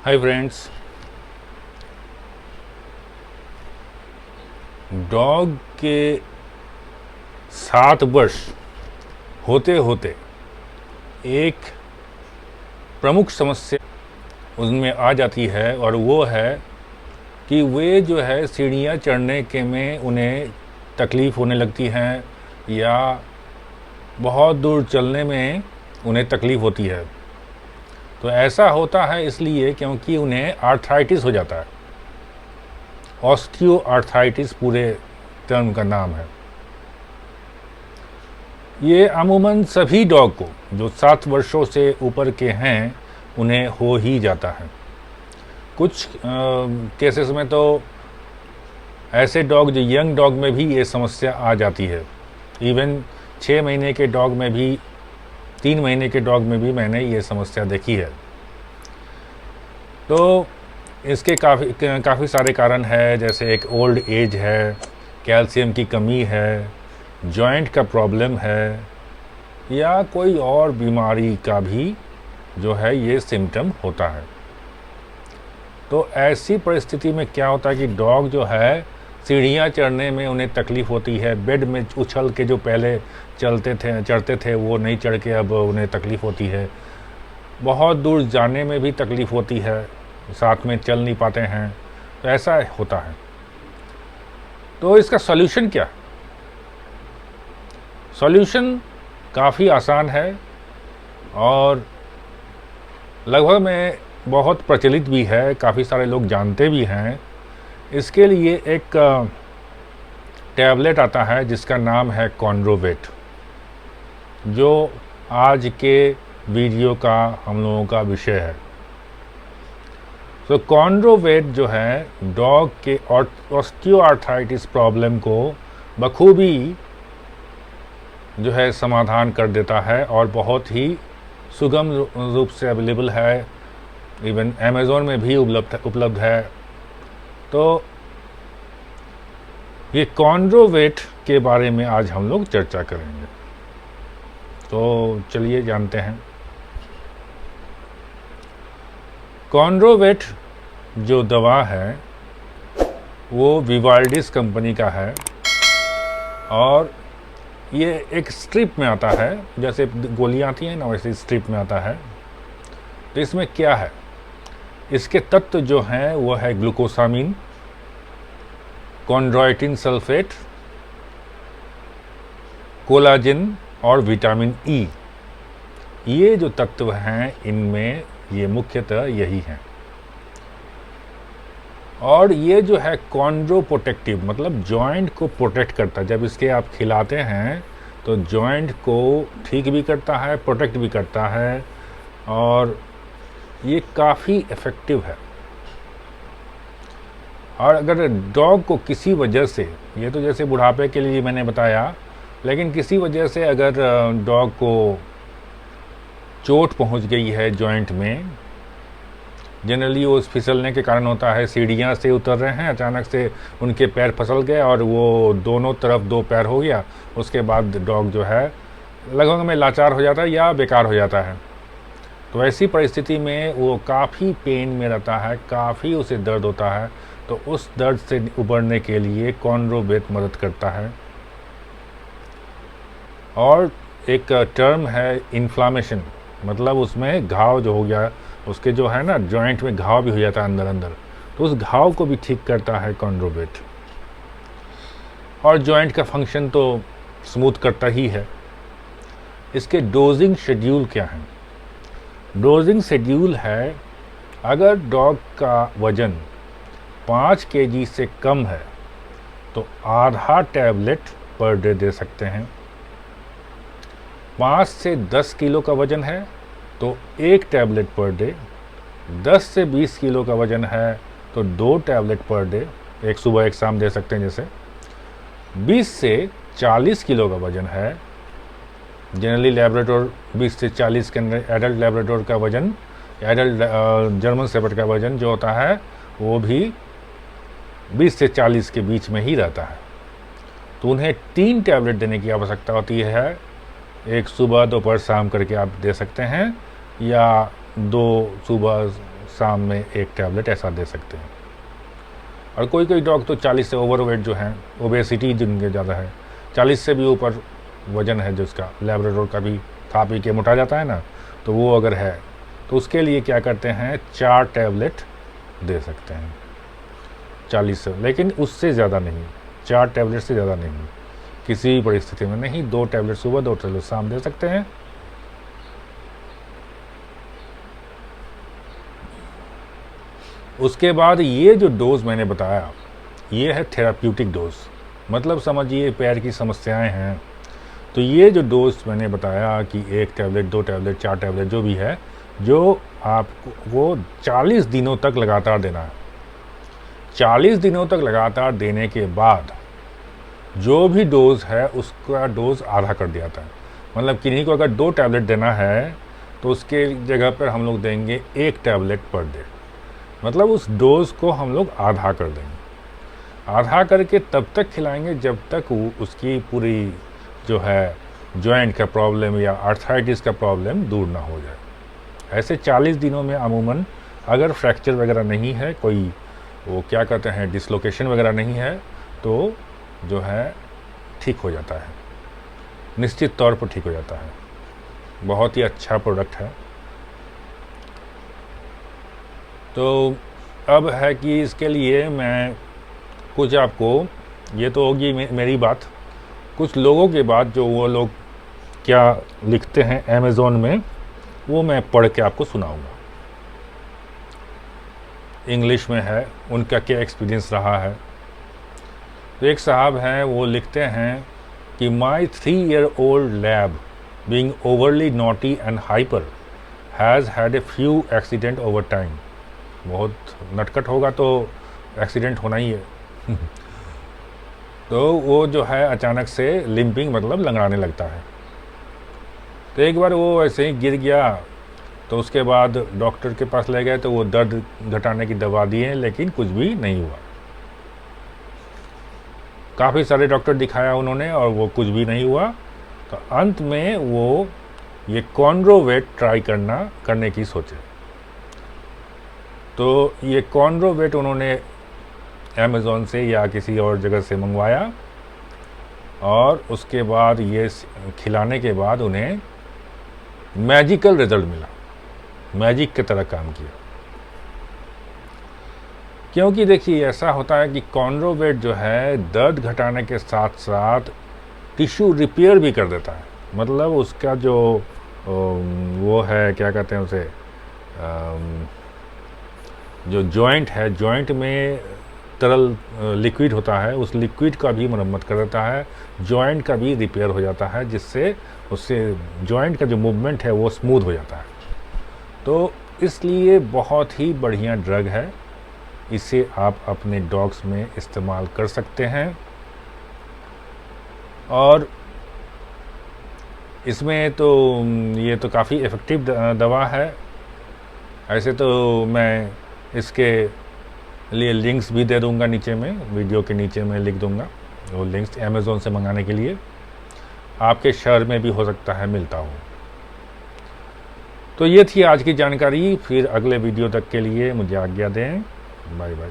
Hi friends. Dog के 7 वर्ष होते होते एक प्रमुख समस्या उनमें आ जाती है और वो है कि वे जो है सीढ़ियाँ चढ़ने के में उन्हें तकलीफ़ होने लगती हैं या बहुत दूर चलने में उन्हें तकलीफ़ होती है। तो ऐसा होता है इसलिए क्योंकि उन्हें आर्थराइटिस हो जाता है। ऑस्टियो आर्थराइटिस पूरे टर्म का नाम है। ये अमूमन सभी डॉग को जो 7 वर्षों से ऊपर के हैं उन्हें हो ही जाता है। कुछ केसेस में तो ऐसे डॉग जो यंग डॉग में भी ये समस्या आ जाती है। इवन 6 महीने के डॉग में भी, 3 महीने के डॉग में भी मैंने ये समस्या देखी है। तो इसके काफ़ी सारे कारण है, जैसे एक ओल्ड एज है, कैल्शियम की कमी है, जॉइंट का प्रॉब्लम है या कोई और बीमारी का भी जो है ये सिम्टम होता है। तो ऐसी परिस्थिति में क्या होता है कि डॉग जो है सीढ़ियाँ चढ़ने में उन्हें तकलीफ़ होती है। बेड में उछल के जो पहले चढ़ते थे वो नहीं चढ़ के अब उन्हें तकलीफ़ होती है। बहुत दूर जाने में भी तकलीफ़ होती है, साथ में चल नहीं पाते हैं। तो ऐसा होता है। तो इसका सॉल्यूशन क्या? सॉल्यूशन काफ़ी आसान है और लगभग में बहुत प्रचलित भी है, काफ़ी सारे लोग जानते भी हैं। इसके लिए एक टैबलेट आता है जिसका नाम है कॉन्ड्रोवेट, जो आज के वीडियो का हम लोगों का विषय है। तो कॉन्ड्रोवेट जो है डॉग के ऑस्टियोआर्थराइटिस प्रॉब्लम को बखूबी जो है समाधान कर देता है और बहुत ही सुगम रूप से अवेलेबल है। इवन अमेज़ॉन में भी उपलब्ध है। तो ये कॉन्ड्रोवेट के बारे में आज हम लोग चर्चा करेंगे। तो चलिए जानते हैं। कॉन्ड्रोवेट जो दवा है वो विवाल्डिस कंपनी का है और ये एक स्ट्रिप में आता है, जैसे गोलियां आती हैं ना वैसे स्ट्रिप में आता है। तो इसमें क्या है, इसके तत्व जो हैं वो है ग्लूकोसामीन, कॉन्ड्रोइटिन सल्फेट, कोलाजिन और विटामिन ई। ये जो तत्व हैं इनमें ये मुख्यतः यही हैं। और ये जो है कॉन्ड्रो प्रोटेक्टिव, मतलब जॉइंट को प्रोटेक्ट करता है। जब इसके आप खिलाते हैं तो जॉइंट को ठीक भी करता है, प्रोटेक्ट भी करता है और ये काफ़ी इफ़ेक्टिव है। और अगर डॉग को किसी वजह से, ये तो जैसे बुढ़ापे के लिए मैंने बताया, लेकिन किसी वजह से अगर डॉग को चोट पहुंच गई है जॉइंट में, जनरली वो फिसलने के कारण होता है। सीढ़ियाँ से उतर रहे हैं, अचानक से उनके पैर फिसल गए और वो दोनों तरफ 2 पैर हो गया। उसके बाद डॉग जो है लगभग में लाचार हो जाता है या बेकार हो जाता है। तो ऐसी परिस्थिति में वो काफ़ी पेन में रहता है, काफ़ी उसे दर्द होता है। तो उस दर्द से उबरने के लिए कॉन्ड्रोवेट मदद करता है। और एक टर्म है इन्फ्लामेशन, मतलब उसमें घाव जो हो गया, उसके जो है ना जॉइंट में घाव भी हो जाता है अंदर अंदर, तो उस घाव को भी ठीक करता है कॉन्ड्रोवेट। और जॉइंट का फंक्शन तो स्मूथ करता ही है। इसके डोजिंग शेड्यूल क्या है? डोजिंग शेड्यूल है, अगर डॉग का वज़न 5 केजी से कम है तो आधा टैबलेट पर डे दे सकते हैं। 5 से 10 किलो का वज़न है तो 1 टैबलेट पर डे। 10 से 20 किलो का वज़न है तो 2 टैबलेट पर डे, एक सुबह एक शाम दे सकते हैं। जैसे 20 से 40 किलो का वज़न है, जनरली लैब्राडोर 20 से 40 के अंदर, एडल्ट लैब्राडोर का वज़न, एडल्ट जर्मन शेफर्ड का वज़न जो होता है वो भी 20 से 40 के बीच में ही रहता है। तो उन्हें 3 टैबलेट देने की आवश्यकता होती है। एक सुबह दोपहर शाम करके आप दे सकते हैं, या 2 सुबह शाम में एक टैबलेट ऐसा दे सकते हैं। और कोई कोई डॉग तो 40 से ओवरवेट जो हैं, ओबेसिटी जिनके ज़्यादा है, 40 से भी ऊपर वज़न है जिसका, लैब्राडोर का भी खा पी के मोटा जाता है ना, तो वो अगर है तो उसके लिए क्या करते हैं, 4 टैबलेट दे सकते हैं 40 से, लेकिन उससे ज़्यादा नहीं, 4 टैबलेट से ज़्यादा नहीं, किसी भी परिस्थिति में नहीं। 2 टैबलेट सुबह 2 टैबलेट शाम दे सकते हैं। उसके बाद ये जो डोज मैंने बताया, ये है थेराप्यूटिक डोज, मतलब समझिए पैर की समस्याएं हैं तो ये जो डोज मैंने बताया कि 1 टैबलेट 2 टैबलेट 4 टैबलेट जो भी है, जो आपको वो 40 दिनों तक लगातार देना है। 40 दिनों तक लगातार देने के बाद जो भी डोज है उसका डोज आधा कर दिया जाता है। मतलब किन्हीं को अगर 2 टैबलेट देना है तो उसके जगह पर हम लोग देंगे 1 टैबलेट पर डे, मतलब उस डोज को हम लोग आधा कर देंगे। आधा करके तब तक खिलाएंगे जब तक वो उसकी पूरी जो है जॉइंट का प्रॉब्लम या आर्थराइटिस का प्रॉब्लम दूर ना हो जाए। ऐसे 40 दिनों में अमूमन अगर फ्रैक्चर वगैरह नहीं है, कोई वो क्या कहते हैं डिसलोकेशन वगैरह नहीं है, तो जो है ठीक हो जाता है, निश्चित तौर पर ठीक हो जाता है। बहुत ही अच्छा प्रोडक्ट है। तो अब है कि इसके लिए मैं कुछ आपको, ये तो होगी मेरी बात, कुछ लोगों के बाद जो वो लोग क्या लिखते हैं अमेज़ॉन में, वो मैं पढ़ के आपको सुनाऊंगा। इंग्लिश में है, उनका क्या एक्सपीरियंस रहा है। तो एक साहब हैं, वो लिखते हैं कि माई 3-year-old lab being overly naughty and hyper has had a few accident over time. बहुत नटखट होगा तो एक्सीडेंट होना ही है। तो वो जो है अचानक से लिम्पिंग मतलब लंगड़ाने लगता है। तो एक बार वो ऐसे ही गिर गया, तो उसके बाद डॉक्टर के पास ले गए तो वो दर्द घटाने की दवा दिए, लेकिन कुछ भी नहीं हुआ। काफ़ी सारे डॉक्टर दिखाया उन्होंने और वो कुछ भी नहीं हुआ। तो अंत में वो ये कॉन्ड्रोवेट ट्राई करने की सोचे। तो ये कॉन्ड्रोवेट उन्होंने अमेज़ॉन से या किसी और जगह से मंगवाया और उसके बाद ये खिलाने के बाद उन्हें मैजिकल रिजल्ट मिला, मैजिक की तरह काम किया। क्योंकि देखिए ऐसा होता है कि कॉन्ड्रोवेट जो है दर्द घटाने के साथ साथ टिश्यू रिपेयर भी कर देता है। मतलब उसका जो वो है क्या कहते हैं उसे, जो जॉइंट है, जॉइंट में तरल लिक्विड होता है, उस लिक्विड का भी मरम्मत कर देता है, जॉइंट का भी रिपेयर हो जाता है, जिससे उससे जॉइंट का जो मूवमेंट है वो स्मूथ हो जाता है। तो इसलिए बहुत ही बढ़िया ड्रग है, इसे आप अपने डॉग्स में इस्तेमाल कर सकते हैं। और इसमें तो ये तो काफ़ी इफ़ेक्टिव दवा है। ऐसे तो मैं इसके लिए लिंक्स भी दे दूंगा नीचे में, वीडियो के नीचे में लिख दूंगा वो लिंक्स अमेज़ॉन से मंगाने के लिए। आपके शहर में भी हो सकता है मिलता हो। तो ये थी आज की जानकारी। फिर अगले वीडियो तक के लिए मुझे आज्ञा दें। Bye bye.